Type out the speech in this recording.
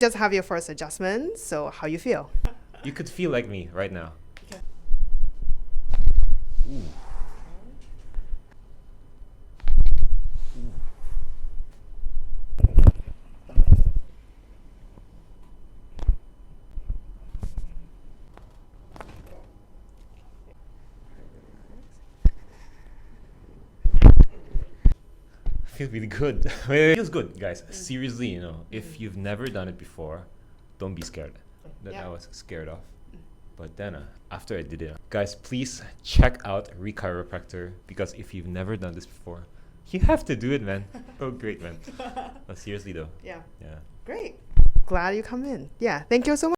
Just have your first adjustment. So how you feel? You could feel like me right now. Okay. Ooh. Feels really good. It feels good, guys. Seriously, if you've never done it before, don't be scared. That I was scared of. But then after I did it, guys, please check out Chiropractic, because if you've never done this before, you have to do it, man. Oh, great, man. But seriously though. Yeah. Yeah. Great. Glad you come in. Yeah. Thank you so much.